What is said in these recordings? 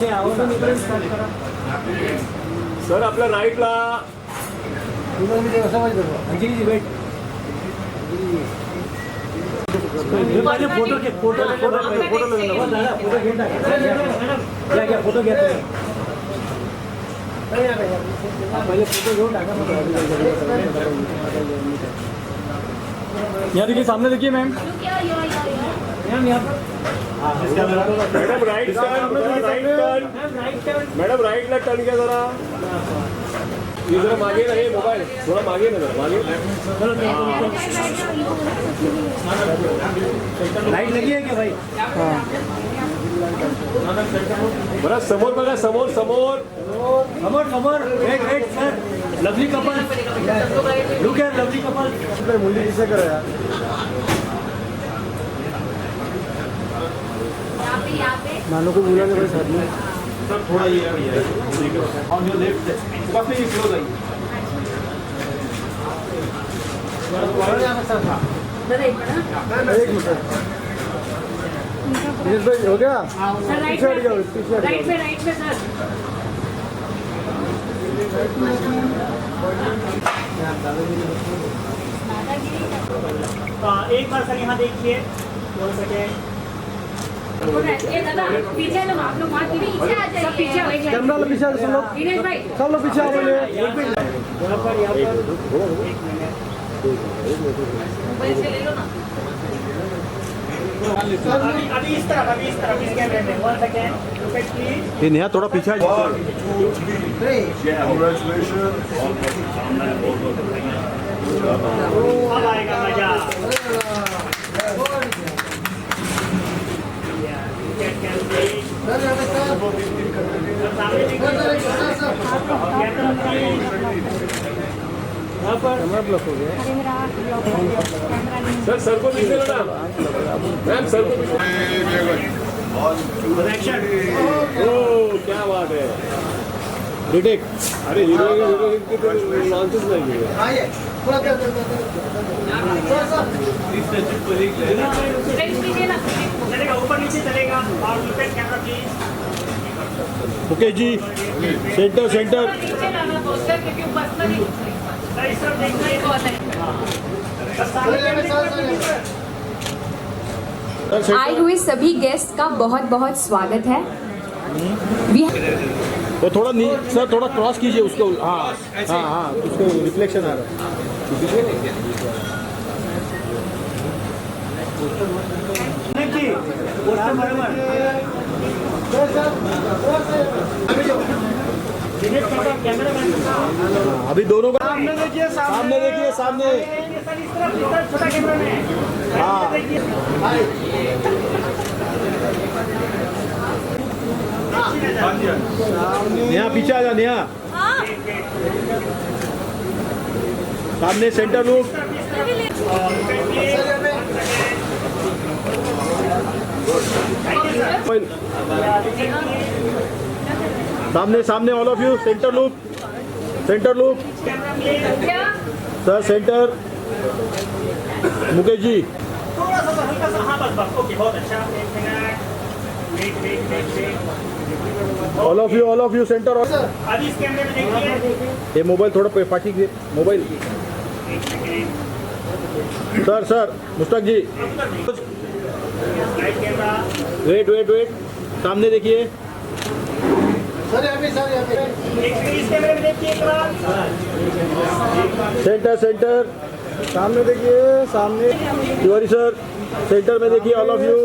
Sir आपल्या राईटला photo घ्या पहिले फोटो घेऊन टाका यहाँ देखिए सामने देखिए मैम मैम यहाँ पर मैडम राइट टर्न मैडम राइटला टर्न घ्या जरा जरा मागे ना हे मोबाईल थोडा मागे ना जरा मागे लाईट लगी आहे का भाई बरं समोर बघा समोर समोर समोर समोर wait wait sir lovely couple look at lovely couple मुली किसे करो यार नानू को बुला ले साथ में सर थोड़ा ये ऑन योर लेफ्ट काफी क्लोज आई एक मिनट दिनेश भाई हो गया पीछे हट जाओ राइट पे सर एक बार सर यहाँ देखिए 2 सेकेंड पीछे लोग आप लोग पीछे आ जाइए पीछे कैमरा लो पीछे सब लोग दिनेश भाई सब लोग पीछे आओ बोले यहाँ पर मोबाइल से ले लो ना अभी इस तरफ इस कैमरे में 1 सेकेंड लुक एट प्लीज ये नेहा थोड़ा पीछे अब आएगा मजा यहाँ पर कैमरा ब्लॉक हो गया सर को दिख रहा ना मैम सर को क्या बात है रिटेक अरे हीरो लॉन्चेस नहीं हुए चलेगा ऊपर नीचे चलेगा और look at camera please okay जी सेंटर सेंटर नीचे लाना पोस्टर क्योंकि बस में नहीं इस तरफ देखिए आए हुए सभी गेस्ट का बहुत बहुत स्वागत है वो थोड़ा सर थोड़ा क्रॉस कीजिए उसको हाँ हाँ हाँ उसको रिफ्लेक्शन आ रहा अभी दोनों का सामने देखिए सामने छोटा कैमरा में हाँ नेहा पीछे आ जा नेहा सामने सेंटर लुक सामने सामने all of you centre look sir centre Mukesh ji थोड़ा सा हल्का सा हाँ बस ओके बहुत अच्छा wait all of you centre अभी इस कैमरे में देखिए ये मोबाइल थोड़ा party mobile sir Mushtaq ji right camera wait सामने देखिए इस कैमरे में देखिए एक बार सेंटर सामने देखिए सामने तिवारी सर सेंटर में देखिए all of you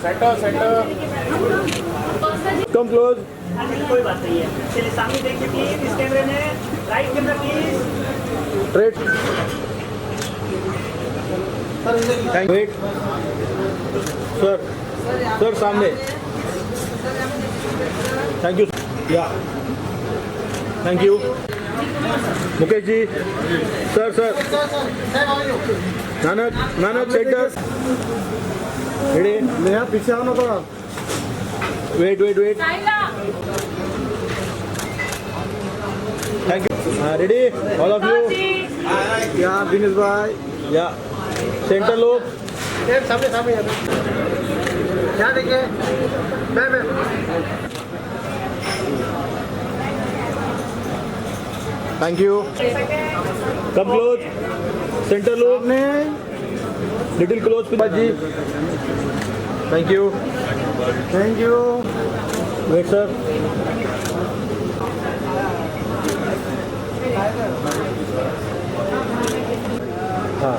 centre come close कोई बात नहीं है चलिए सामने देखिए प्लीज इस कैमरे में right camera please straight wait sir सामने थैंक यू या thank you Mukesh ji sir Nanak centre ready Neha पीछे आओ ना थोड़ा wait thank you ready all of you या दिनेश भाई या सेंटर लोग सामने यहाँ देखिए thank you come close centre लोग ने लिटिल क्लोज जी थैंक यू वेट सर हाँ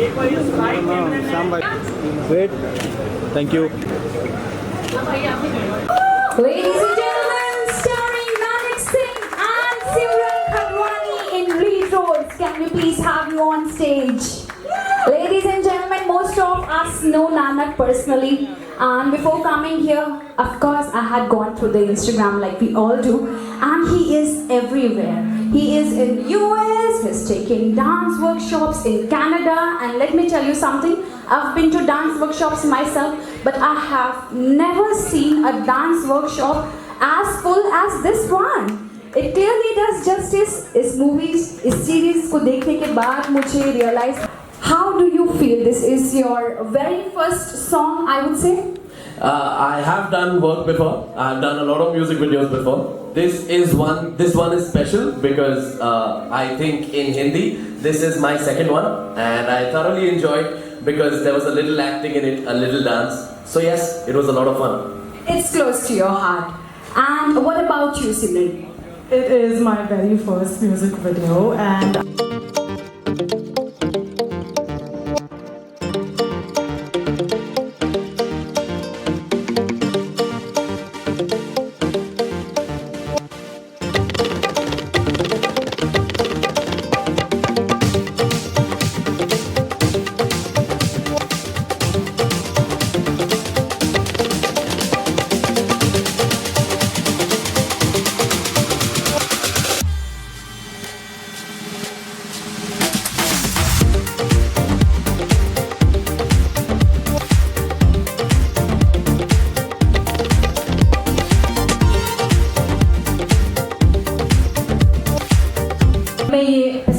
एक बार इस राइट कैमरे में श्याम भाई wait thank you Ladies and gentlemen, starring Nanak Singh and Simran Kharwani in lead roles. Can we please have you on stage? Ladies and gentlemen, most of us know Nanak personally. And before coming here, of course, I had gone through the Instagram like we all do. And he is everywhere. He is in US, he's taking dance workshops in Canada. And let me tell you something, I've been to dance workshops myself, but I have never seen a dance workshop as full as this one. It clearly does justice. इस movies, इस series को देखने के बाद मुझे realize. How do you feel? This is your very first song, I would say. I have done work before. I have done a lot of music videos before. This one is special because I think in Hindi this is my second one, and I thoroughly enjoyed because there was a little acting in it, a little dance. So yes, it was a lot of fun. It's close to your heart. And what about you, Simran? It is my very first music video, and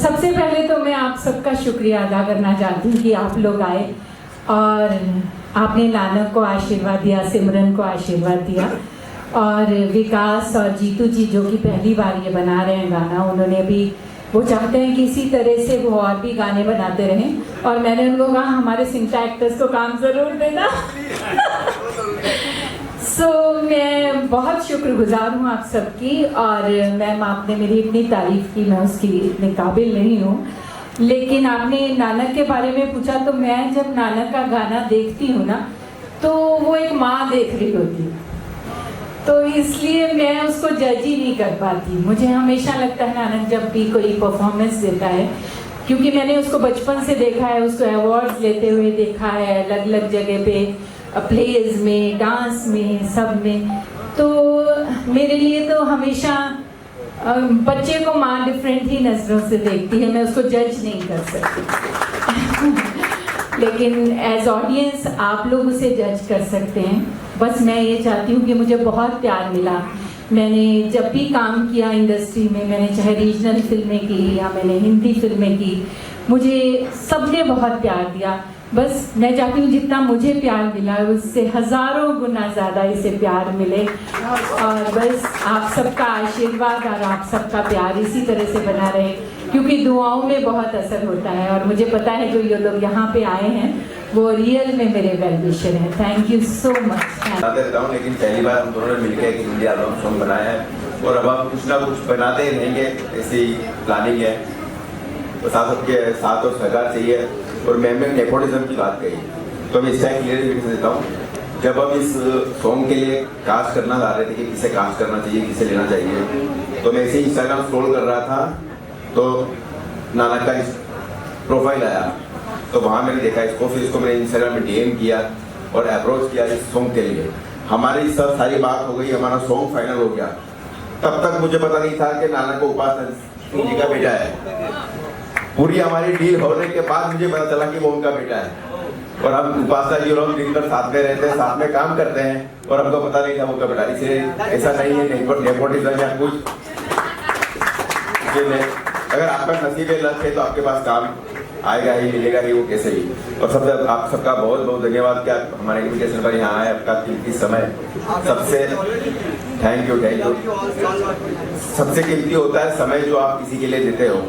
सबसे पहले तो मैं आप सबका शुक्रिया अदा करना चाहती हूँ कि आप लोग आए और आपने नानक को आशीर्वाद दिया, सिमरन को आशीर्वाद दिया, और विकास और जीतू जी जो कि पहली बार ये बना रहे हैं गाना, उन्होंने भी वो चाहते हैं कि इसी तरह से वो और भी गाने बनाते रहें। और मैंने उनको कहा हमारे सिंटा एक्टर्स को काम ज़रूर देना। मैं बहुत शुक्रगुजार हूँ आप सबकी, और मैम आपने मेरी इतनी तारीफ़ की, मैं उसकी इतने काबिल नहीं हूँ। लेकिन आपने नानक के बारे में पूछा, तो मैं जब नानक का गाना देखती हूँ ना, तो वो एक माँ देख रही होती है, तो इसलिए मैं उसको जज ही नहीं कर पाती। मुझे हमेशा लगता है नानक जब भी कोई परफॉर्मेंस देता है, क्योंकि मैंने उसको बचपन से देखा है, उसको अवार्ड्स लेते हुए देखा है अलग अलग जगह पे, प्लेज में, डांस में, सब में। तो मेरे लिए तो हमेशा बच्चे को माँ डिफरेंट ही नज़रों से देखती है, मैं उसको जज नहीं कर सकती। लेकिन एज ऑडियंस आप लोग उसे जज कर सकते हैं। बस मैं ये चाहती हूँ कि मुझे बहुत प्यार मिला। मैंने जब भी काम किया इंडस्ट्री में, मैंने चाहे रीजनल फिल्में की या मैंने हिंदी फिल्में की, मुझे सबने बहुत प्यार दिया। बस मैं चाहती हूँ जितना मुझे प्यार मिला उससे हज़ारों गुना ज़्यादा इसे प्यार मिले, और बस आप सबका आशीर्वाद और आप सबका प्यार इसी तरह से बना रहे, क्योंकि दुआओं में बहुत असर होता है। और मुझे पता है जो ये लोग यहाँ पे आए हैं वो रियल में मेरे वेल विशर हैं। Thank you so much. लेकिन पहली बार हम दोनों ने मिलकर एक हिंदी एल्बम सॉन्ग बनाया है, और अब आप कुछ ना कुछ बनाते ही रहेंगे, ऐसी प्लानिंग है। तो सबके साथ और सहकार चाहिए। और मैंने नेपोटिज्म की बात कही, तो मैं इसका क्लियर देता हूँ। जब हम इस सॉन्ग के लिए कास्ट करना चाह रहे थे कि किसे कास्ट करना चाहिए, किसे लेना चाहिए, तो मैं ऐसे ही इंस्टाग्राम स्क्रॉल कर रहा था, तो नानक का प्रोफाइल आया, तो वहाँ मैंने देखा इसको। फिर इसको मैंने इंस्टाग्राम में डीएम किया और अप्रोच किया इस सॉन्ग के लिए। हमारी सब सारी बात हो गई, हमारा सॉन्ग फाइनल हो गया। तब तक मुझे पता नहीं था कि नानक को उपासना जी का बेटा है। पूरी हमारी डील होने के बाद मुझे पता चला कि वो उनका बेटा है। और हम उपासना जी और हम दिन भर साथ में रहते हैं, साथ में काम करते हैं, और हमको पता नहीं था वो उनका बेटा। इसे ऐसा नहीं है नेपोटिज्म या कुछ। अगर आपका नसीब है, लक है, तो आपके पास काम आएगा ही, मिलेगा ही, वो कैसे ही। और सबसे आप सबका बहुत बहुत धन्यवाद कि आप हमारे इन्विटेशन पर यहाँ आए, आपका कीमती समय सबसे थैंक यू। सबसे कीमती होता है समय जो आप किसी के लिए देते हो,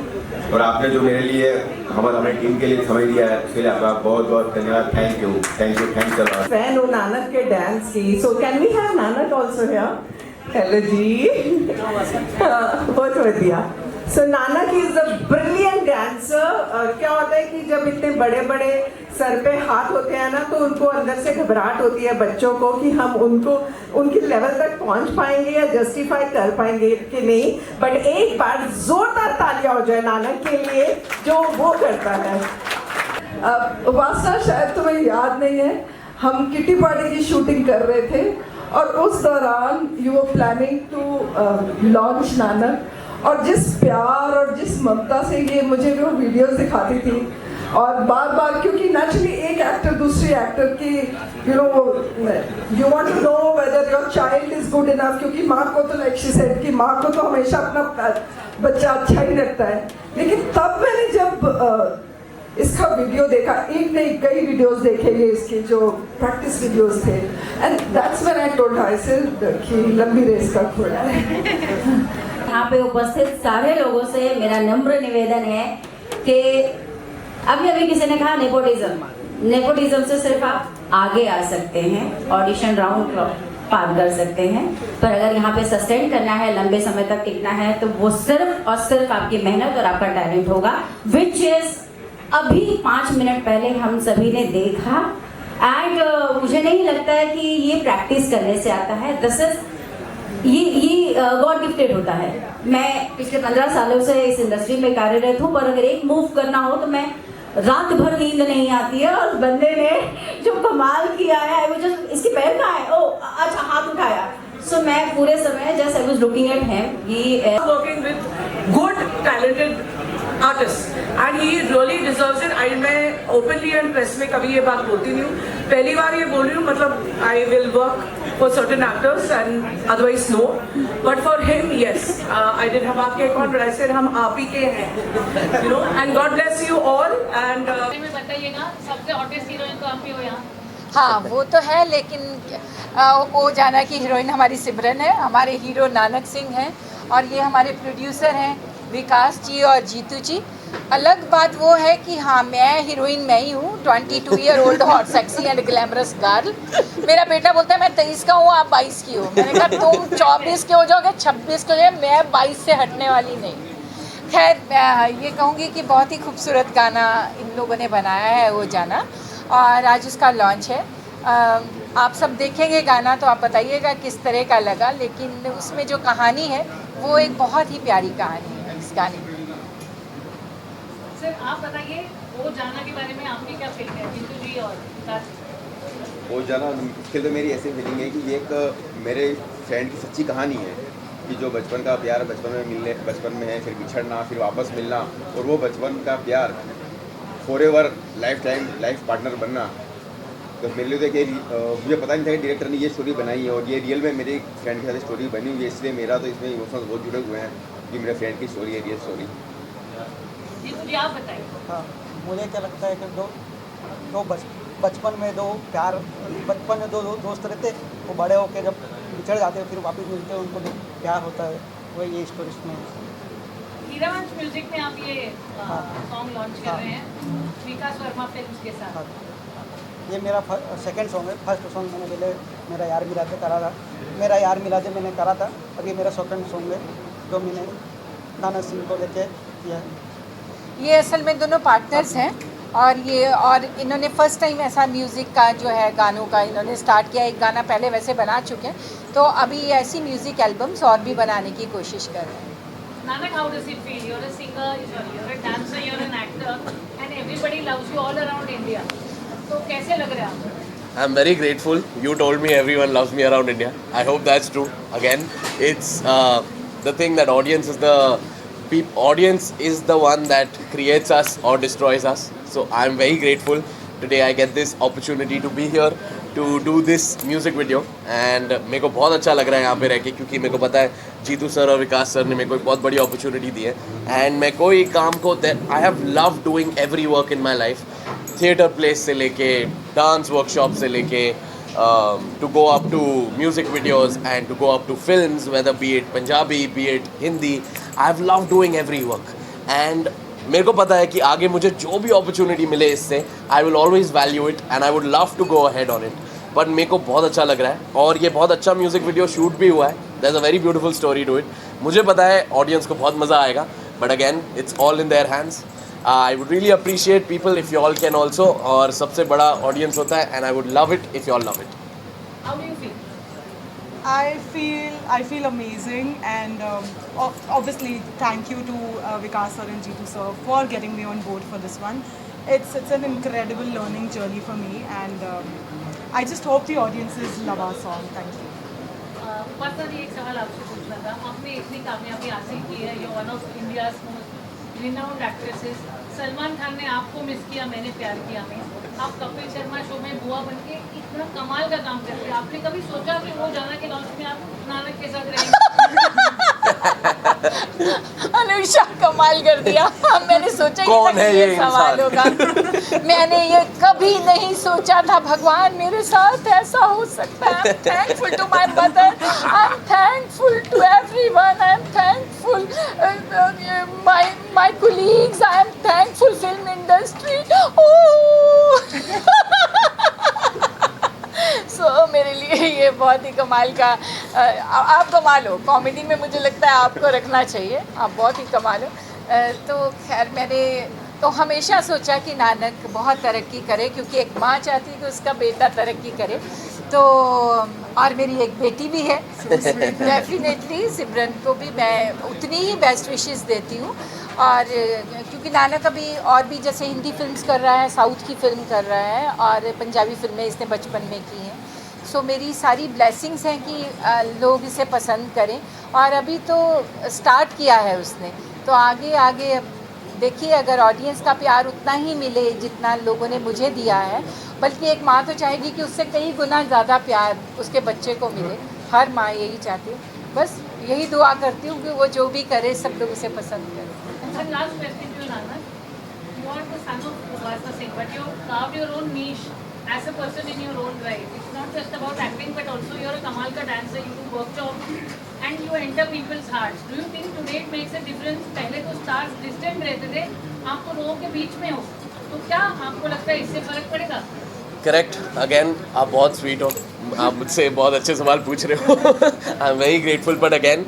और आपने जो मेरे लिए हमारी टीम के लिए समय दिया है उसके लिए आपका बहुत बहुत धन्यवाद। Thank you thanks a lot. Fan हूँ नानक के डांस की, so can we have Nanak also here? Hello ji, बहुत बढ़िया। So Nanak is a brilliant dancer. क्या होता है कि जब इतने बड़े बड़े सर पे हाथ होते हैं ना, तो उनको अंदर से घबराहट होती है बच्चों को कि हम उनको उनके लेवल तक पहुंच पाएंगे या जस्टिफाई कर पाएंगे कि नहीं। बट एक बार जोरदार तालियां हो जाए नानक के लिए जो वो करता है। वासना, शायद तुम्हें याद नहीं है, हम किटी पार्टी की शूटिंग कर रहे थे और उस दौरान you were planning to launch Nanak, और जिस प्यार और जिस ममता से ये मुझे वो वीडियोस दिखाती थी, और बार बार, क्योंकि नेचुरली एक एक्टर दूसरी एक्टर की you want to know whether your child is good enough, क्योंकि माँ को तो लाइक शी सेड कि माँ को तो हमेशा अपना बच्चा अच्छा ही लगता है। लेकिन तब मैंने जब इसका वीडियो देखा, एक नहीं कई वीडियोस देखे ये इसके जो प्रैक्टिस वीडियोस थे, and that's when I told her कि लंबी रेस का घोड़ा है। यहाँ पे उपस्थित सारे लोगों से मेरा नम्र निवेदन है कि अभी किसी ने कहा नेपोटिज्म से सिर्फ आप आगे आ सकते हैं, ऑडिशन राउंड पार कर सकते हैं, पर अगर यहाँ पे सस्टेन करना है, लंबे समय तक टिकना है, तो वो सिर्फ और सिर्फ आपकी मेहनत और आपका टैलेंट होगा, विच इज अभी 5 मिनट पहले हम सभी ने देखा। एंड मुझे नहीं लगता है कि ये प्रैक्टिस करने से आता है, दिस इज ये गॉड गिफ्टेड होता है। मैं पिछले 15 सालों से इस इंडस्ट्री में कार्यरत हूँ, पर अगर एक मूव करना हो तो मैं रात भर नींद नहीं आती है, और बंदे ने जो कमाल किया है, वो जो इसकी पैर कहाँ है, ओ अच्छा हाथ उठाया, सो मैं पूरे समय just I was looking at him, he working with good talented artist and he really deserves it. I मैं ओपनली एंड प्रेस में कभी ये बात बोलती नहीं हूँ, पहली बार ये बोल रही हूँ, मतलब I will work for certain actors and otherwise no, but for him yes, I did हम आपके अकाउंट, बट आई सेड हम आप ही के हैं, you know, and God bless you all. And बताइएगा सबसे हॉटेस्ट हीरोइन तो आप ही हो यहाँ। हाँ वो तो है, लेकिन ओ जाना की हीरोइन हमारी सिमरन है, हमारे हीरो नानक सिंह हैं, और ये हमारे प्रोड्यूसर हैं विकास जी और जीतू जी। अलग बात वो है कि हाँ मैं हीरोइन मैं ही हूँ, 22 year old hot sexy and glamorous girl. मेरा बेटा बोलता है मैं 23 का हूँ, आप 22 की हो। मैंने कहा तुम 24 के हो जाओगे, 26 के हो जाओगे, मैं 22 से हटने वाली नहीं। खैर ये कहूँगी कि बहुत ही खूबसूरत गाना इन लोगों ने बनाया है वो जाना, और आज उसका लॉन्च है। आप सब देखेंगे गाना तो आप बताइएगा किस तरह का लगा, लेकिन उसमें जो कहानी है वो एक बहुत ही प्यारी कहानी है इस गाने की। सर आप बताइए वो जाना के बारे में आपकी क्या फीलिंग है, बिंदु जी और वो जाना इसके तो मेरी ऐसी फीलिंग है कि ये एक मेरे फ्रेंड की सच्ची कहानी है कि जो बचपन का प्यार बचपन में है, फिर बिछड़ना, फिर वापस मिलना, और वो बचपन का प्यार forever life time life partner बनना। तो मेरे लिए तो मुझे पता नहीं था कि डायरेक्टर ने ये स्टोरी बनाई है, और ये रियल में मेरे फ्रेंड के साथ स्टोरी बनी हुई है, इसलिए मेरा तो इसमें इमोशंस बहुत जुड़े हुए हैं कि मेरे फ्रेंड की स्टोरी है रियल स्टोरी। जी आप बताइए। हाँ मुझे क्या लगता है कि दो बचपन में दो प्यार, बचपन में दो दोस्त रहते, वो बड़े होकर जब बिछड़ जाते हैं फिर वापस मिलते हैं, उनको प्यार होता है, वही ये स्टोरी में। हीरावंश म्यूजिक में आप ये सॉन्ग लॉन्च कर रहे हैं विकास वर्मा फिल्म्स के साथ। ये मेरा सेकंड सॉन्ग है। फर्स्ट सॉन्ग मैंने पहले मेरा यार मिला दे करा था, मेरा यार मिला दे मैंने करा था, अभी मेरा सेकंड सॉन्ग है जो मैंने नानक सिंह को लेके किया है। ये असल में दोनों पार्टनर्स हैं, और इन्होंने फर्स्ट टाइम ऐसा म्यूज़िक का जो है गानों का इन्होंने स्टार्ट किया। एक गाना पहले वैसे बना चुके हैं, तो अभी ऐसी म्यूज़िक एल्बम्स और भी बनाने की कोशिश कर रहे हैं। Nanak, how does it feel? You're a singer, you're a dancer, you're an actor, and everybody loves you all around India. तो कैसे लग रहा है आपको? I'm very grateful. You told me everyone loves me around India. I hope that's true. Again, it's the thing that audience is the one that creates us or destroys us. So I'm very grateful. Today I get this opportunity to be here to do this music video and मेरे को बहुत अच्छा लग रहा है यहाँ पे रह के, क्योंकि मेरे को पता है जीतू सर और विकास सर ने मेरे को एक बहुत बड़ी अपॉर्चुनिटी दी है एंड मैं कोई काम को I have love doing every work in my life, theatre plays से लेके डांस वर्कशॉप से लेके to go up to music videos and to go up to films, whether be it Punjabi, be it Hindi. I've loved doing every work and मेरे को पता है कि आगे मुझे जो भी अपॉर्चुनिटी मिले इससे I will always value it and I would love to go ahead on it. पर मेरे को बहुत अच्छा लग रहा है और ये बहुत अच्छा म्यूज़िक वीडियो शूट भी हुआ है. There's a very beautiful story to it. मुझे पता है ऑडियंस को बहुत मज़ा आएगा, but again it's all in their hands. I would really appreciate people if you all can also, और सबसे बड़ा ऑडियंस होता है and I would love it if you all love it. How do you feel? I feel amazing and obviously thank you to Vikas sir and Jeetu sir for getting me on board for this one. It's an incredible learning journey for me and I just hope the audiences love our song. Thank you. Personally एक सवाल आपसे पूछना था. आपने इतनी कामयाबी हासिल की है, you one of India's most renowned actresses. Salman Khan ने आपको मिस किया, मैंने प्यार किया में. आप कपिल शर्मा शो में बुआ बनके इतना कमाल का काम करते हैं. आपने कभी सोचा कि वो जाना के लॉन्च में आप नानक के साथ रहेंगे? अनुषा कमाल कर दिया. मैंने सोचा ही नहीं था कि ये सवाल होगा. मैंने ये कभी नहीं सोचा था. भगवान मेरे साथ ऐसा हो सकता है. I am thankful to my mother, I am thankful to everyone, I am thankful my colleagues, I am thankful film industry. So मेरे लिए ये बहुत ही कमाल का. आप कमाल हो. कॉमेडी में मुझे लगता है आपको रखना चाहिए. आप बहुत ही कमाल हो. तो खैर मैंने तो हमेशा सोचा कि नानक बहुत तरक्की करे, क्योंकि एक माँ चाहती है कि उसका बेटा तरक्की करे. तो और मेरी एक बेटी भी है. डेफिनेटली सिमरन को भी मैं उतनी ही बेस्ट विशेस देती हूँ. और क्योंकि नानक अभी और भी जैसे हिंदी फिल्म्स कर रहा है, साउथ की फिल्म कर रहा है और पंजाबी फिल्में इसने बचपन में की हैं. सो मेरी सारी ब्लेसिंग्स हैं कि लोग इसे पसंद करें. और अभी तो स्टार्ट किया है उसने, तो आगे आगे देखिए अगर ऑडियंस का प्यार उतना ही मिले जितना लोगों ने मुझे दिया है, बल्कि एक माँ तो चाहेगी कि उससे कई गुना ज़्यादा प्यार उसके बच्चे को मिले. हर माँ यही चाहती है. बस यही दुआ करती हूँ कि वो जो भी करे सब लोग उसे पसंद करें. And last question to you, Nanak. You are the son of Upasana Singh, but you carved your own niche as a person in your own right. It's not just about acting, but also you're a Kamal ka dancer. You do workshops and you enter people's hearts. Do you think today it makes a difference? पहले तो stars distant रहते थे, आप तो लोगों के बीच में हो, तो क्या आपको लगता है इससे फर्क पड़ेगा? करेक्ट. अगेन आप बहुत स्वीट हो, आप मुझसे बहुत अच्छे सवाल पूछ रहे हो. I am very grateful. But again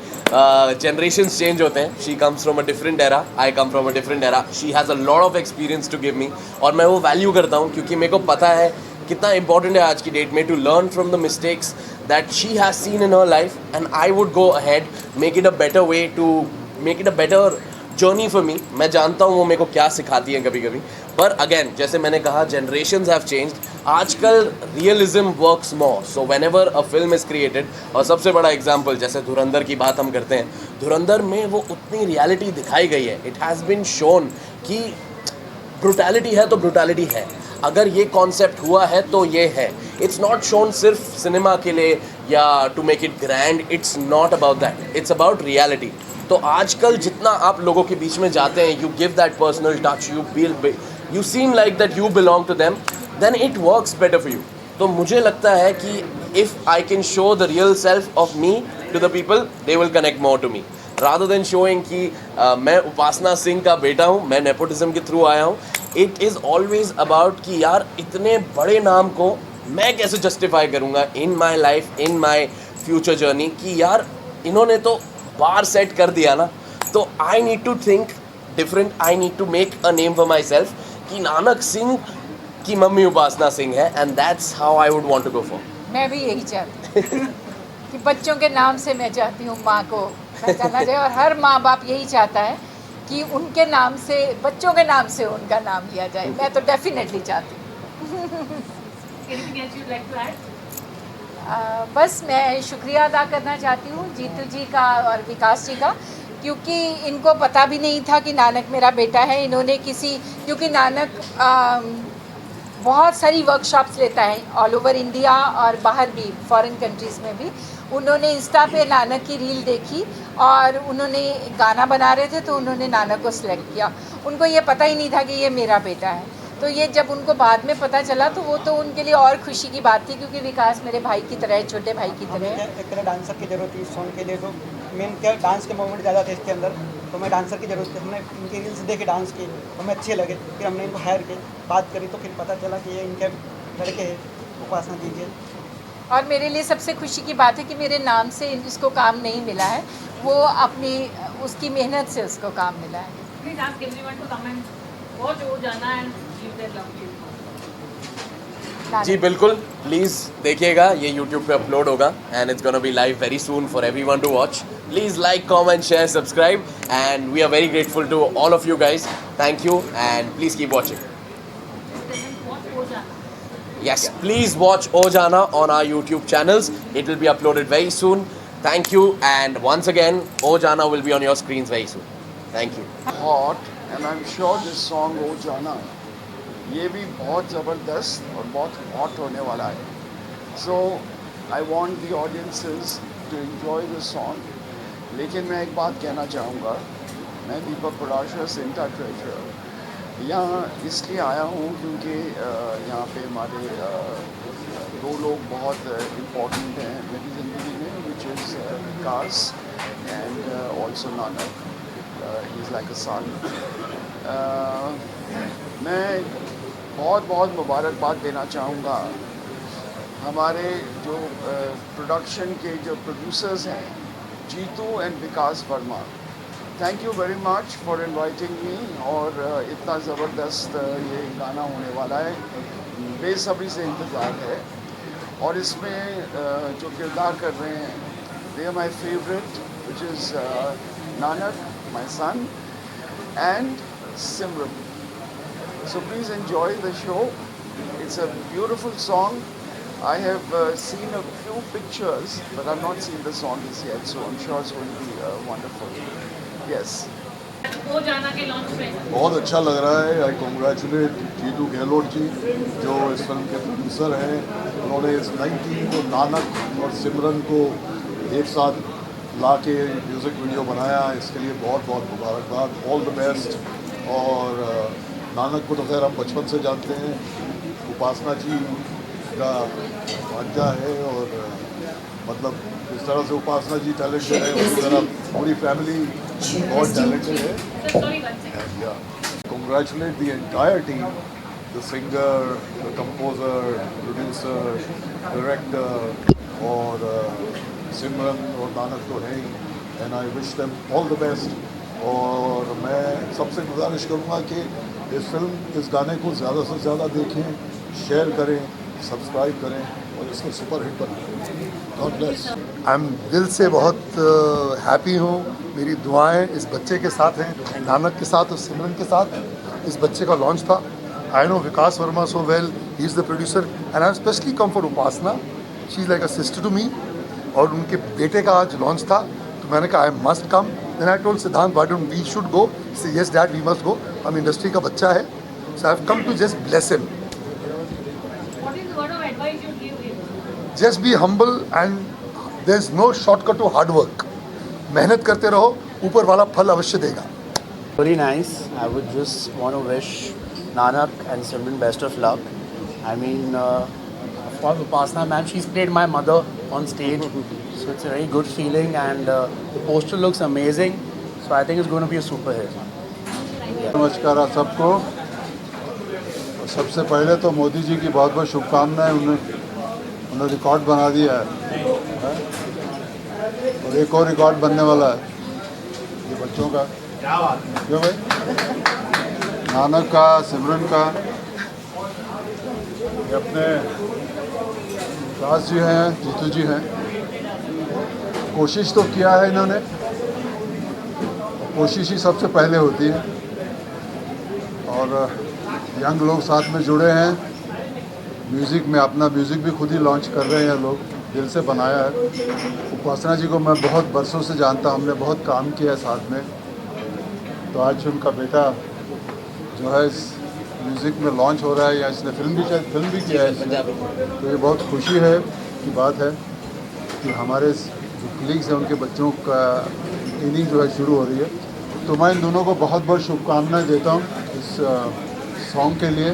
generations change होते हैं. She comes from a different era, I come from a different era. She has a lot of experience to give me और मैं वो वैल्यू करता हूँ, क्योंकि मेरे को पता है कितना इंपॉर्टेंट है आज की डेट में to learn from the mistakes that she has seen in her life and I would go ahead, make it a better way to make it a better journey for me. मैं जानता हूँ वो मेरे को क्या सिखाती हैं कभी कभी. पर अगेन जैसे मैंने कहा, जनरेशन्स हैव चेंज्ड. आजकल realism works more. So when ever a film is created, और सबसे बड़ा एग्जांपल जैसे धुरंधर की बात हम करते हैं, धुरंधर में वो उतनी रियलिटी दिखाई गई है. इट हैज़ बीन शोन कि ब्रुटैलिटी है तो ब्रुटैलिटी है. अगर ये कॉन्सेप्ट हुआ है तो ये है. इट्स नॉट शोन सिर्फ सिनेमा के लिए या to make it grand. It's not about that, it's about reality. तो आजकल जितना आप लोगों के बीच में जाते हैं, you give that personal touch, you seem like that you belong to them, then it works better for you. तो मुझे लगता है कि if I can show the real self of me to the people, they will connect more to me, rather than showing कि मैं उपासना सिंह का बेटा हूँ, मैं नेपोटिज्म के थ्रू आया हूँ. इट इज़ ऑलवेज अबाउट कि यार इतने बड़े नाम को मैं कैसे जस्टिफाई करूँगा in my life, in my future journey, कि यार इन्होंने तो बार सेट कर दिया ना. तो I need to think different. I need to make a name for myself कि नानक सिंह की मम्मी उपासना सिंह है, and that's how I would want to go for. मैं भी यही चाहती हूँ कि बच्चों के नाम से मैं चाहती हूँ माँ को पहचाना जाए. और हर माँ बाप यही चाहता है कि उनके नाम से, बच्चों के नाम से उनका नाम लिया जाए. मैं तो डेफिनेटली चाहती हूँ. बस मैं शुक्रिया अदा करना चाहती हूँ जीतू जी का और विकास जी का, क्योंकि इनको पता भी नहीं था कि नानक मेरा बेटा है. इन्होंने क्योंकि नानक बहुत सारी वर्कशॉप्स लेता है ऑल ओवर इंडिया और बाहर भी, फॉरेन कंट्रीज़ में भी। उन्होंने इंस्टा पे नानक की रील देखी और उन्होंने गाना बना रहे थे तो उन्होंने नानक को सिलेक्ट किया। उनको ये पता ही नहीं था कि ये मेरा बेटा है। तो ये जब उनको बाद में पता चला तो वो तो उनके लिए और खुशी की बात थी, क्योंकि विकास मेरे भाई की तरह है, छोटे भाई की तरह है। एक तरह डांसर की ज़रूरत थी इस सॉन्ग के लिए, तो मेन क्या डांस के मोमेंट ज़्यादा थे इसके अंदर, तो मैं डांसर की ज़रूरत थी। हमने इनकी रील्स देखे डांस की, हमें अच्छे लगे, फिर हमने इनको हायर के बात करी तो फिर पता चला कि ये इनके लड़के हैं, उपासना जी के। और मेरे लिए सबसे खुशी की बात है कि मेरे नाम से इसको काम नहीं मिला है, वो अपनी उसकी मेहनत से उसको काम मिला है। Please ask everyone to come and watch O Jana and give their love to you. जी बिल्कुल, प्लीज़ देखिएगा, ये YouTube पे अपलोड होगा and it's gonna be live very soon for everyone to watch. Please like, comment, share, subscribe and we are very grateful to all of you guys. Thank you and please keep watching. Yes, please watch O Jana on our YouTube channels. It will be uploaded very soon. Thank you, and once again, O Jana will be on your screens very soon. Thank you. Hot, and I'm sure this song O Jana, ये भी बहुत ज़बरदस्त और बहुत hot होने वाला है. So I want the audiences to enjoy this song. लेकिन मैं एक बात कहना चाहूँगा, मैं दीपक पराशर सिंटा ट्रेजरर यहाँ इसलिए आया हूँ क्योंकि यहाँ पे हमारे दो लोग बहुत इम्पोर्टेंट हैं मेरी ज़िंदगी में, which is Vikas and also Nanak, he is like a son. मैं बहुत बहुत मुबारकबाद देना चाहूँगा हमारे जो प्रोडक्शन के जो प्रोड्यूसर्स हैं, Jeetu and Vikas Verma. Thank you very much for inviting me, और इतना ज़बरदस्त ये गाना होने वाला है, बेसब्री से इंतज़ार है। और इसमें जो किरदार कर रहे हैं, they are my favourite, which is Nanak, my son, and Simran. So please enjoy the show. It's a beautiful song. I have seen a few pictures, but I've not seen the song as yet, so I'm sure it's going to be wonderful. Yes. O Jana के launch पे बहुत अच्छा लग रहा है। I congratulate Jitu Gehlot जी जो इस film के प्रोड्यूसर हैं। उन्होंने इस नई टीम को, नानक और सिमरन को एक साथ ला के म्यूज़िक वीडियो बनाया, इसके लिए बहुत बहुत मुबारकबाद, ऑल द बेस्ट। और नानक को तो खैर हम बचपन से जानते हैं, उपासना जी का भांजा है, और मतलब जिस तरह से उपासना जी टैलेंटेड है उसी तरह पूरी फैमिली बहुत टैलेंटेड है। Congratulate the entire team, the singer, the composer, producer, director, और सिमरन और नानक तो हैं, and I wish them all the best। और मैं सबसे गुजारिश करूँगा कि इस फिल्म, इस गाने को ज़्यादा से ज़्यादा देखें, शेयर करें, सब्सक्राइब करें और इसको सुपर हिट बनाएं। God bless. आई एम दिल से बहुत हैप्पी हूँ। मेरी दुआएं इस बच्चे के साथ हैं, नानक के साथ और सिमरन के साथ। इस बच्चे का लॉन्च था। I know Vikas Verma so well, he is the producer, and I specially come for Upasana, she is like a sister to me. और उनके बेटे का आज लॉन्च था, तो मैंने कहा I must come. Then I told Siddhant why don't we should go, say yes dad we must go, हम इंडस्ट्री का बच्चा है, so I have come to just bless him. What is the word of advice you give him? Just be humble and there's no shortcut to hard work. मेहनत करते रहो, ऊपर वाला फल अवश्य देगा। Very nice. I would just want to wish Nanak and Simran best of luck. I mean, of course, Upasana ma'am, she's played my mother on stage, so it's a very good feeling, and the poster looks amazing. So I think it's going to be a super hit. नमस्कार आप सबको। सबसे पहले तो मोदी जी की बहुत बहुत शुभकामनाएं। उन्होंने रिकॉर्ड बना दिया है, और एक और रिकॉर्ड बनने वाला है ये बच्चों का। क्यों भाई? नानक का, सिमरन का, ये अपने दास जी हैं, जीतू जी हैं। कोशिश तो किया है इन्होंने, कोशिश ही सबसे पहले होती है, और यंग लोग साथ में जुड़े हैं। म्यूज़िक में अपना म्यूज़िक भी खुद ही लॉन्च कर रहे हैं लोग, दिल से बनाया है। उपासना जी को मैं बहुत बरसों से जानता हूं, हमने बहुत काम किया है साथ में। तो आज उनका बेटा जो है इस म्यूज़िक में लॉन्च हो रहा है या इसने फिल्म भी किया है इसने, तो ये बहुत खुशी है की बात है कि हमारे जो कलीग्स हैं उनके बच्चों का ट्रेनिंग जो है शुरू हो रही है। तो मैं इन दोनों को बहुत बहुत शुभकामनाएं देता हूँ इस सॉन्ग के लिए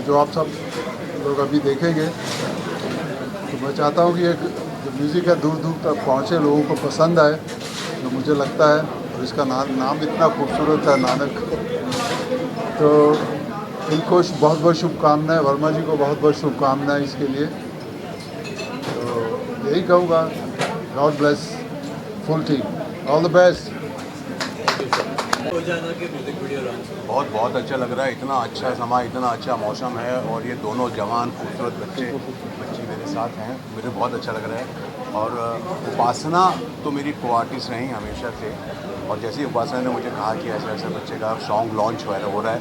जो आप सब लोग अभी देखेंगे। तो मैं चाहता हूँ कि एक जो म्यूज़िक है दूर दूर तक पहुँचे, लोगों को पसंद आए, जो मुझे लगता है। और इसका नाम इतना खूबसूरत है, नानक। तो इनको बहुत बहुत शुभकामनाएं, वर्मा जी को बहुत बहुत शुभकामनाएं इसके लिए। तो यही कहूँगा, God bless full team, all the best. बहुत अच्छा लग रहा है, इतना अच्छा समा, इतना अच्छा मौसम है और ये दोनों जवान खूबसूरत बच्ची मेरे साथ हैं, मुझे बहुत अच्छा लग रहा है। और उपासना तो मेरी को आर्टिस्ट रही हमेशा से, और जैसे ही उपासना ने मुझे कहा कि ऐसे ऐसे बच्चे का सॉन्ग लॉन्च हो रहा है,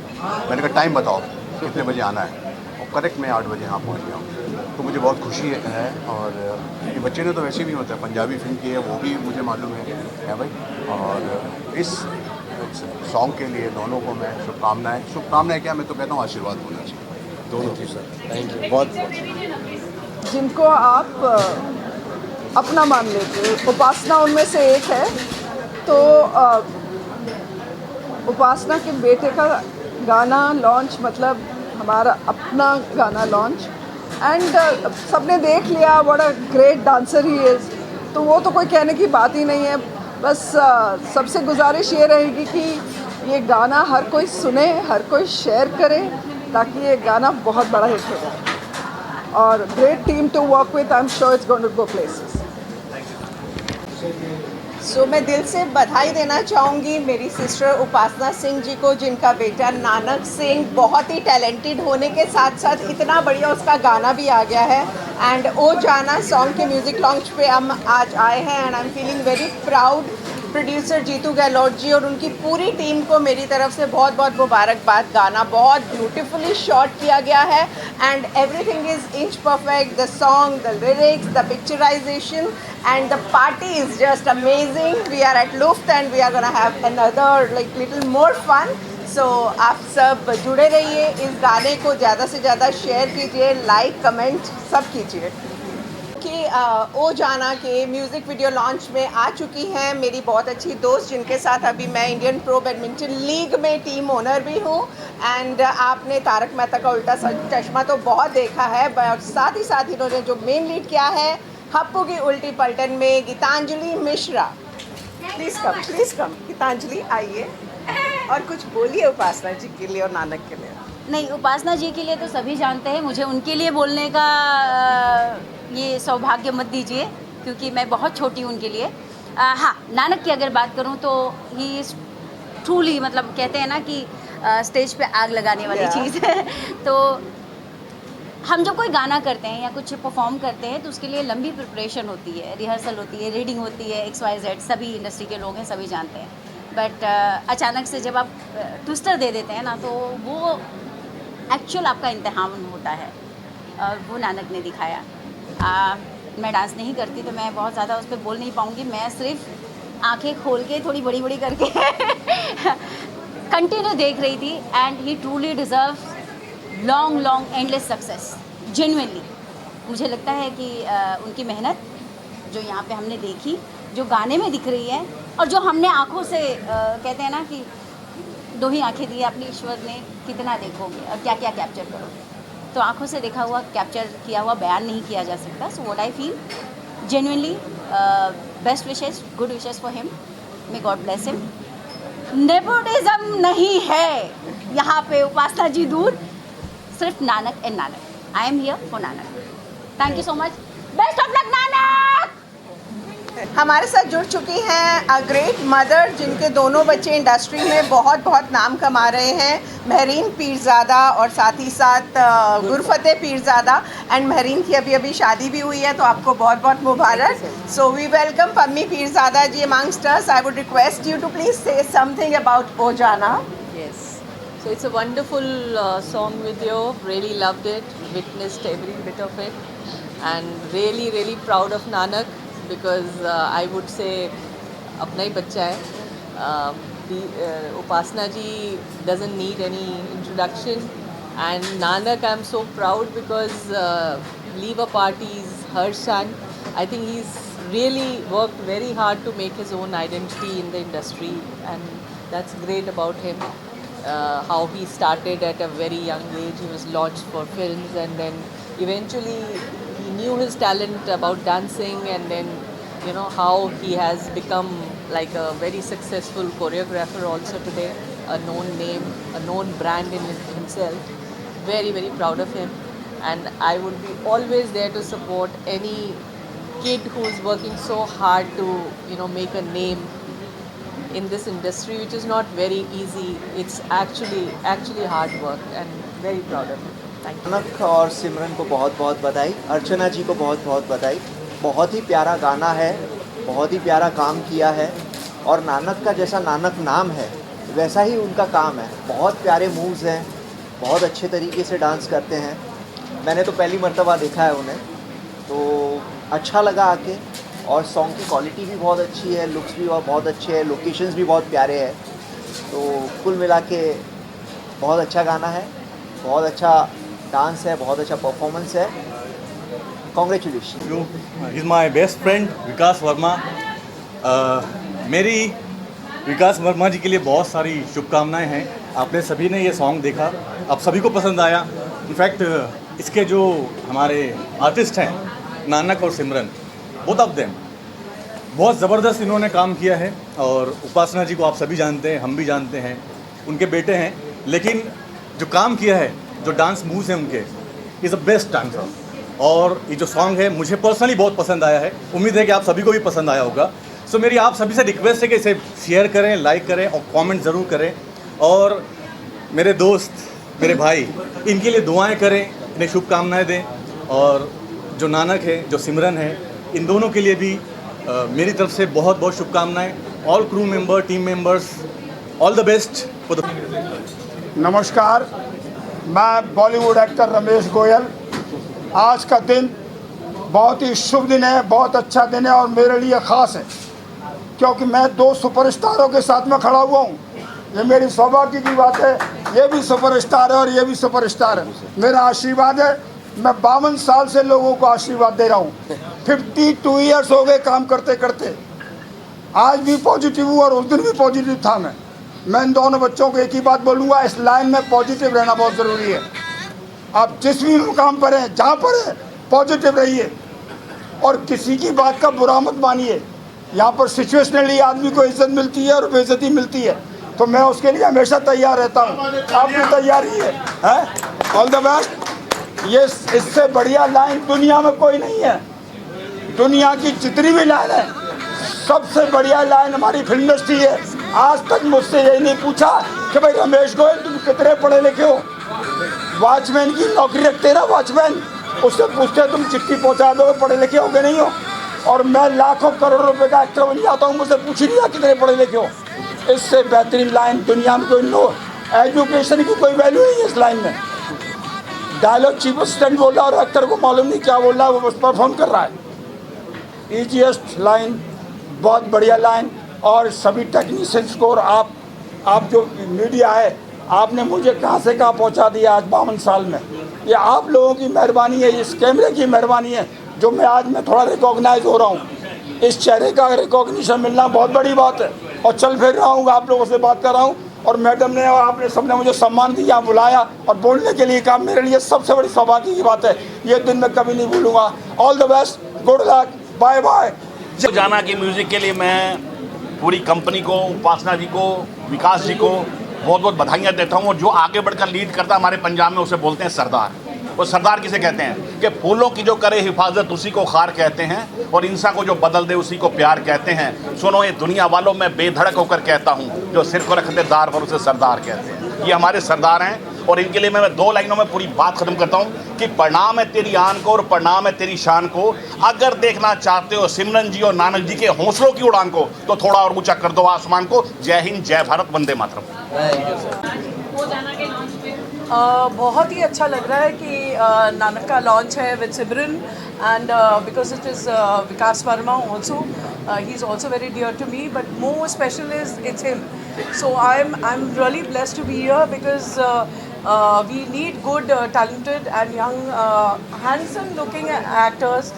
मैंने कहा टाइम बताओ कितने बजे आना है, और करेक्ट मैं 8 बजे यहाँ पहुँच गया हूँ। तो मुझे बहुत खुशी है। और ये बच्चे ने तो वैसे भी होता है, पंजाबी फिल्म की है, वो भी मुझे मालूम है भाई। और इस सॉन्ग के लिए दोनों को मैं शुभकामनाएं क्या, मैं तो कहता हूँ आशीर्वाद होना चाहिए दोनों की। सर थैंक यू बहुत। जिनको आप अपना मान लेते हो, उपासना उनमें से एक है। तो उपासना के बेटे का गाना लॉन्च मतलब हमारा अपना गाना लॉन्च, एंड सबने देख लिया what a great dancer he is. तो वो तो कोई कहने की बात ही नहीं है। बस सबसे गुजारिश ये रहेगी कि ये गाना हर कोई सुने, हर कोई शेयर करे, ताकि ये गाना बहुत बड़ा हिट हो जाए। और great team to work with, I am sure it's going to go places. So मैं दिल से बधाई देना चाहूँगी मेरी सिस्टर उपासना सिंह जी को, जिनका बेटा नानक सिंह बहुत ही टैलेंटेड होने के साथ साथ इतना बढ़िया उसका गाना भी आ गया है। एंड ओ जाना सॉन्ग के म्यूज़िक लॉन्च पे हम आज आए हैं, and I am feeling very proud. Producer Jeetu Gehlot ji और उनकी पूरी टीम को मेरी तरफ से बहुत बहुत मुबारकबाद। गाना बहुत ब्यूटीफुली शॉट किया गया है, and everything is inch perfect, the song, the lyrics, the picturisation, and the party is just amazing. We are at Luft and we are gonna have another like little more fun. So आप सब जुड़े रहिए, इस गाने को ज़्यादा से ज़्यादा शेयर कीजिए, लाइक कमेंट सब कीजिए। कि ओ जाना के म्यूज़िक वीडियो लॉन्च में आ चुकी हैं मेरी बहुत अच्छी दोस्त, जिनके साथ अभी मैं इंडियन प्रो बैडमिंटन लीग में टीम ओनर भी हूँ। एंड आपने तारक मेहता का उल्टा चश्मा तो बहुत देखा है, और साथ ही साथ इन्होंने जो मेन लीड किया है हप्पू की उल्टी पलटन में, गीतांजलि मिश्रा। प्लीज़ कम गीतांजलि आइए और कुछ बोलिए उपासना जी के लिए और नानक के लिए। नहीं, उपासना जी के लिए तो सभी जानते हैं, मुझे उनके लिए बोलने का ये सौभाग्य मत दीजिए, क्योंकि मैं बहुत छोटी हूँ उनके लिए। हाँ, नानक की अगर बात करूँ तो ही इज़ ट्रूली, मतलब कहते हैं ना कि स्टेज पे आग लगाने वाली चीज़ है। तो हम जब कोई गाना करते हैं या कुछ परफॉर्म करते हैं तो उसके लिए लंबी प्रिपरेशन होती है, रिहर्सल होती है, रीडिंग होती है, XYZ, सभी इंडस्ट्री के लोग हैं, सभी जानते हैं। बट अचानक से जब आप ट्विस्टर दे देते हैं ना, तो वो एक्चुअल आपका इम्तिहान होता है, और वो नानक ने दिखाया। मैं डांस नहीं करती तो मैं बहुत ज़्यादा उस पर बोल नहीं पाऊँगी। मैं सिर्फ आंखें खोल के थोड़ी बड़ी बड़ी करके कंटिन्यू देख रही थी, and he truly deserve long endless success. Genuinely मुझे लगता है कि उनकी मेहनत जो यहाँ पे हमने देखी, जो गाने में दिख रही है, और जो हमने आँखों से कहते हैं ना कि 2 ही आँखें दी अपनी ईश्वर ने, कितना देखोगे और क्या क्या कैप्चर करोगे। तो आँखों से देखा हुआ, कैप्चर किया हुआ बयान नहीं किया जा सकता। So what I feel genuinely, best wishes, good wishes for him, may God bless him. Nepotism नहीं है यहाँ पे, उपासना जी दूर, सिर्फ Nanak and Nanak. I am here for Nanak. Thank you so much, best of luck Nanak. हमारे साथ जुड़ चुकी हैं अ ग्रेट मदर, जिनके दोनों बच्चे इंडस्ट्री में बहुत बहुत नाम कमा रहे हैं, महरीन पीरज़ादा और साथ ही साथ गुरफतेह पीरज़ादा। एंड महरीन की अभी शादी भी हुई है, तो आपको बहुत बहुत मुबारक। So we welcome Pammi Pirzada ji amongst us. I would request you to please say something about O Jaana. Yes. So it's a wonderful song video. Really loved it. Witnessed every bit of it, and really proud of Nanak, because I would say अपना ही बच्चा है। Upasna ji doesn't need any introduction, and Nanak, I'm so proud because Leave Apart is her son. I think he's really worked very hard to make his own identity in the industry, and that's great about him. How he started at a very young age. He was launched for films, and then eventually he knew his talent about dancing, and then you know how he has become like a very successful choreographer also today, a known name, a known brand in himself. Very, very proud of him, and I would be always there to support any kid who is working so hard to make a name in this industry, which is not very easy. It's actually hard work, and very proud of him. Thank you. Nanak और सिमरन को बहुत बहुत बधाई, अर्चना जी को बहुत बहुत बधाई। बहुत ही प्यारा गाना है, बहुत ही प्यारा काम किया है, और नानक का जैसा नानक नाम है वैसा ही उनका काम है। बहुत प्यारे मूव्स हैं, बहुत अच्छे तरीके से डांस करते हैं। मैंने तो पहली मर्तबा देखा है उन्हें, तो अच्छा लगा आके, और सॉन्ग की क्वालिटी भी बहुत अच्छी है, लुक्स भी बहुत अच्छे हैं, लोकेशंस भी बहुत प्यारे हैं। तो कुल मिला के बहुत अच्छा गाना है, बहुत अच्छा डांस है, बहुत अच्छा परफॉर्मेंस है। Congratulation. Is my best friend Vikas Verma. मेरी विकास वर्मा जी के लिए बहुत सारी शुभकामनाएं हैं। आपने सभी ने ये सॉन्ग देखा, आप सभी को पसंद आया। इनफैक्ट इसके जो हमारे आर्टिस्ट हैं नानक और सिमरन, बोथ ऑफ देम बहुत ज़बरदस्त इन्होंने काम किया है। और उपासना जी को आप सभी जानते हैं, हम भी जानते हैं, उनके बेटे हैं, लेकिन जो काम किया है, जो डांस मूव्स हैं उनके, इज़ अ बेस्ट डांसर। और ये जो सॉन्ग है मुझे पर्सनली बहुत पसंद आया है, उम्मीद है कि आप सभी को भी पसंद आया होगा। सो मेरी आप सभी से रिक्वेस्ट है कि इसे शेयर करें, लाइक करें और कमेंट ज़रूर करें। और मेरे दोस्त, मेरे भाई, इनके लिए दुआएं करें, इन्हें शुभकामनाएं दें। और जो नानक है, जो सिमरन है, इन दोनों के लिए भी मेरी तरफ से बहुत बहुत शुभकामनाएं। All crew member, team members, all the best for the. नमस्कार, मैं बॉलीवुड एक्टर रमेश गोयल। आज का दिन बहुत ही शुभ दिन है, बहुत अच्छा दिन है, और मेरे लिए ख़ास है क्योंकि मैं दो सुपरस्टारों के साथ में खड़ा हुआ हूँ। ये मेरी सौभाग्य की बात है, ये भी सुपरस्टार है और ये भी सुपरस्टार है। मेरा आशीर्वाद है, मैं 52 साल से लोगों को आशीर्वाद दे रहा हूँ। 52 ईयर्स हो गए काम करते करते। आज भी पॉजिटिव हूँ और उस दिन भी पॉजिटिव था मैं इन दोनों बच्चों को एक ही बात बोलूँगा, इस लाइन में पॉजिटिव रहना बहुत ज़रूरी है। आप जिस भी मुकाम पर हैं, जहाँ पर हैं, पॉजिटिव रहिए और किसी की बात का बुरा मत मानिए। यहाँ पर सिचुएशनली आदमी को इज्जत मिलती है और बेइज्जती मिलती है, तो मैं उसके लिए हमेशा तैयार रहता हूँ। आप भी तैयार ही है? All the best. ये इससे बढ़िया लाइन दुनिया में कोई नहीं है। दुनिया की जितनी भी लाइन है, सबसे बढ़िया लाइन हमारी फिल्म इंडस्ट्री है। आज तक मुझसे यही नहीं पूछा कि भाई रमेश गोयल तुम कितने पढ़े लिखे हो। वॉचमैन की नौकरी रखते ना, वॉचमैन, उससे पूछते तुम चिट्ठी पहुंचा दो, पढ़े लिखे हो कि नहीं हो। और मैं लाखों करोड़ रुपए का एक्टर बन जाता हूँ, मुझसे पूछ ही नहीं कितने पढ़े लिखे हो। इससे बेहतरीन लाइन दुनिया में कोई नो। एजुकेशन की कोई वैल्यू नहीं है इस लाइन में। डायलॉग चीफ असिस्टेंट बोल रहा है और एक्टर को मालूम नहीं क्या बोल रहा है, वो बस परफॉर्म कर रहा है। ईजीएस्ट लाइन, बहुत बढ़िया लाइन। और सभी टेक्नीशियंस को, और आप जो मीडिया है, आपने मुझे कहाँ से कहाँ पहुँचा दिया आज 52 साल में। ये आप लोगों की मेहरबानी है, इस कैमरे की मेहरबानी है जो मैं थोड़ा रिकॉग्नाइज हो रहा हूँ। इस चेहरे का रिकॉग्निशन मिलना बहुत बड़ी बात है। और चल फिर रहा हूँ, आप लोगों से बात कर रहा हूँ, और मैडम ने और आपने सबने मुझे सम्मान दिया, बुलाया और बोलने के लिए कहा, मेरे लिए सबसे बड़ी सौभाग्य की बात है। ये दिन मैं कभी नहीं भूलूंगा। All the best, good luck, bye bye. जाना की म्यूज़िक के लिए मैं पूरी कंपनी को, उपासना जी को, विकास जी को बहुत बहुत बधाइयाँ देता हूँ। और जो आगे बढ़कर लीड करता है हमारे पंजाब में, उसे बोलते हैं सरदार। और सरदार किसे कहते हैं कि फूलों की जो करे हिफाजत उसी को खार कहते हैं, और इंसान को जो बदल दे उसी को प्यार कहते हैं। सुनो ये दुनिया वालों, मैं बेधड़क होकर कहता हूँ, जो सिर को रखते दार पर उसे सरदार कहते हैं। ये हमारे सरदार हैं। और इनके लिए मैं 2 लाइनों में पूरी बात खत्म करता हूँ कि प्रणाम है तेरी आन को और प्रणाम है तेरी शान को। अगर देखना चाहते हो सिमरन जी और नानक जी के हौसलों की उड़ान को, तो थोड़ा और ऊंचा कर दो आसमान को। जय हिंद, जय भारत, वंदे मातरम। वो जाना के लॉन्च पे बहुत ही अच्छा लग रहा है कि नानक का लॉन्च है with Simran and because it is Vikas Verma also he is also very dear to me but more special is it's him so I am really blessed to be here because we need good talented and young handsome looking actors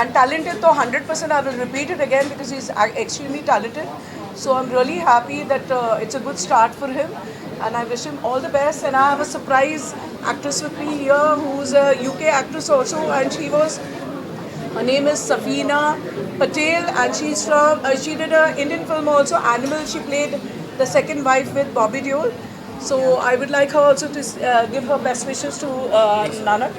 and talented तो 100% I will repeat it again because he's extremely talented so I'm really happy that it's a good start for him and I wish him all the best and I have a surprise actress with me here who's a UK actress also and her name is Safina Patel and she's from she did an Indian film also Animal she played the second wife with Bobby Deol. So I would like her also to give her best wishes to Nanak.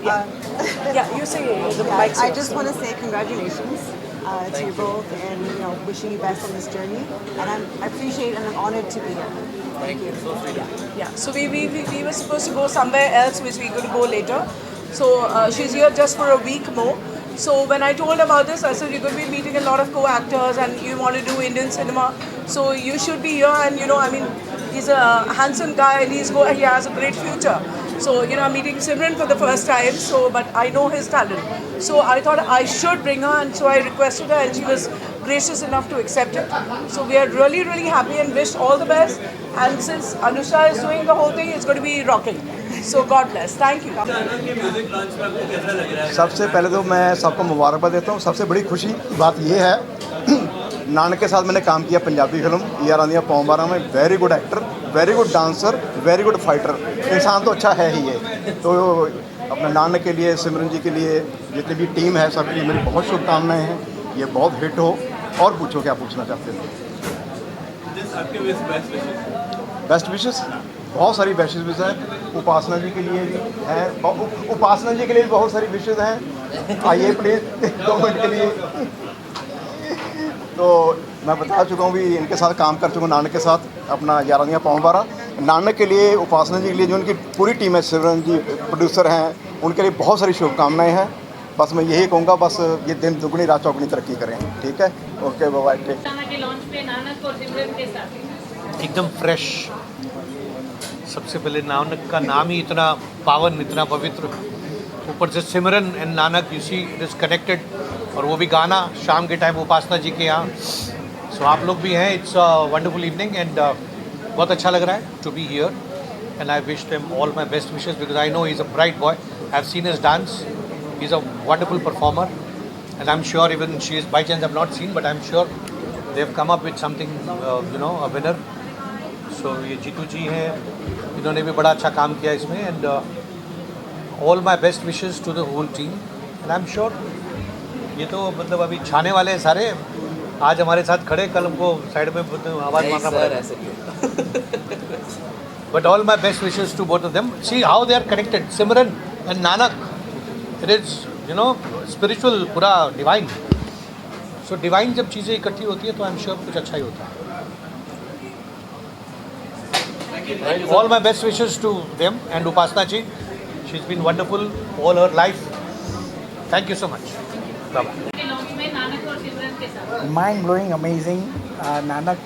Yeah, you say the mic. I just want to say congratulations to you both, and wishing you best on this journey. And I appreciate and I'm honored to be here. Thank you. So sweet. Yeah. So we were supposed to go somewhere else, which we could go later. So she's here just for a week more. So when I told about this, I said you're going to be meeting a lot of co-actors, and you want to do Indian cinema. So you should be here, and I mean. He's a handsome guy and he has a great future. So, I'm meeting Simran for the first time, but I know his talent. So I thought I should bring her and so I requested her and she was gracious enough to accept it. So we are really, really happy and wish all the best. And since Anusha is doing the whole thing, it's going to be rocking. So God bless. Thank you. सबसे पहले तो मैं सबको मुबारकबाद देता हूँ। सबसे बड़ी खुशी बात ये है नानक के साथ मैंने काम किया पंजाबी फिल्म यार आंदियाँ पौं 12 में very good actor very good dancer very good fighter इंसान तो अच्छा है ही है तो अपने नानक के लिए सिमरन जी के लिए जितनी भी टीम है सबके लिए मेरी बहुत शुभकामनाएं हैं ये बहुत हिट हो और पूछो क्या पूछना चाहते थे बेस्ट विशेस बहुत सारी बेस्ट विशेस हैं उपासना जी के लिए भी हैं उपासना जी के लिए भी बहुत सारी विशेस हैं आइए प्लीज़ 2 मिनट के लिए तो मैं बता चुका हूँ भी इनके साथ काम कर चुका हूँ नानक के साथ अपना 11 पौं 12 नानक के लिए उपासना जी के लिए जो उनकी पूरी टीम है सिमरन जी प्रोड्यूसर हैं उनके लिए बहुत सारी शुभकामनाएं हैं बस मैं यही कहूँगा बस ये दिन दुगनी रात चौगुनी तरक्की करें ठीक है ओके बाय टेक के लॉन्च पे नानक और सिमरन के साथ एकदम फ्रेश सबसे पहले नानक का नाम ही इतना पावन इतना पवित्र ऊपर से Simran and Nanak you see it is connected और वो भी गाना शाम के टाइम उपासना जी के यहाँ सो आप लोग भी हैं it's a wonderful evening and बहुत अच्छा लग रहा है to be here and I wish them all my best wishes because I know he is a bright boy I have seen his dance he is a wonderful performer and I am sure even she is by chance I have not seen but I am sure they have come up with something a winner so ये जीतू जी हैं इन्होंने भी बड़ा अच्छा काम किया इसमें and all my best wishes to the whole team and I am sure ये तो मतलब अभी छाने वाले हैं सारे आज हमारे साथ खड़े कल हमको साइड में आवाज़ मारना पड़ेगा but all my best wishes to both of them see how they are connected Simran and Nanak it is spiritual पूरा डिवाइन सो डिवाइन जब चीज़ें इकट्ठी होती है तो आई एम श्योर कुछ अच्छा ही होता है all my best wishes to them and Upasana ji she is been wonderful all her life thank you so much mind blowing amazing Nanak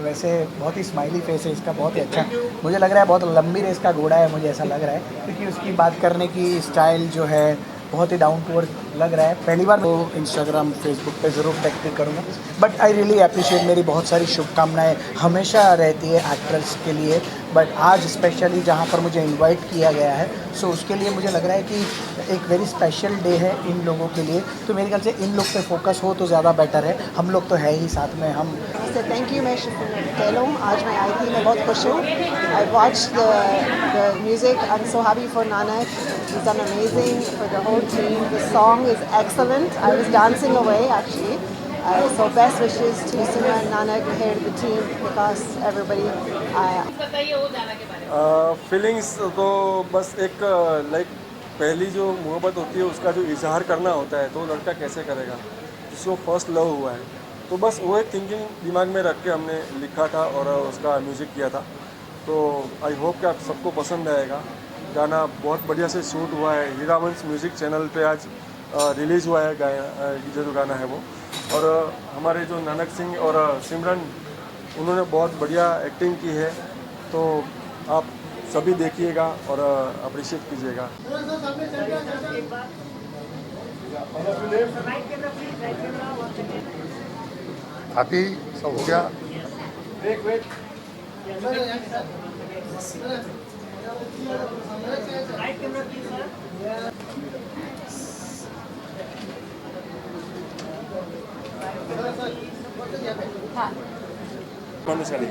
वैसे बहुत ही स्माइली फेस है इसका बहुत ही अच्छा मुझे लग रहा है बहुत लंबी रेस का घोड़ा है मुझे ऐसा लग रहा है क्योंकि उसकी बात करने की स्टाइल जो है बहुत ही डाउन टू अर्थ लग रहा है पहली बार वो इंस्टाग्राम फेसबुक पे ज़रूर टैग करूँगा बट आई रियली अप्रिशिएट मेरी बहुत सारी शुभकामनाएं हमेशा रहती है एक्टर्स के लिए बट आज स्पेशली जहाँ पर मुझे इनवाइट किया गया है सो उसके लिए मुझे लग रहा है कि एक वेरी स्पेशल डे है इन लोगों के लिए तो मेरे ख्याल से इन लोग पे फोकस हो तो ज़्यादा बेटर है हम लोग तो है ही साथ में हम थैंक यू मैं कह लूँ आज मैं आई थी मैं बहुत खुश हूँ I watch the music I am so happy for Nanak he's done amazing for the whole team the song is excellent I was dancing away actually so best wishes to Simran Nanak here to the team because everybody बताइए वो गाना के बारे में feelings तो बस एक like पहली जो मोहब्बत होती है उसका जो इजहार करना होता है तो लड़का कैसे करेगा जिसको फर्स्ट लव हुआ है तो बस वो एक थिंकिंग दिमाग में रख के हमने लिखा था और उसका म्यूज़िक किया था तो आई होप कि आप सबको पसंद आएगा गाना बहुत बढ़िया से शूट हुआ है हीरावंश म्यूज़िक चैनल पे आज रिलीज़ हुआ है जो गाना है वो और हमारे जो नानक सिंह और सिमरन उन्होंने बहुत बढ़िया एक्टिंग की है तो आप सभी देखिएगा और अप्रिशिएट कीजिएगा। हैप्पी सब हो गया।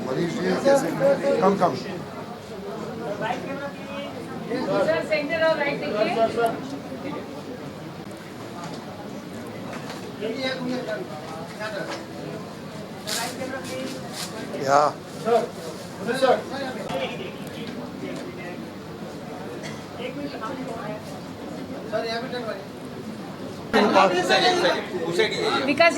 मनीष जी कम कम सर सेंटर और राइट देखिए। या विकास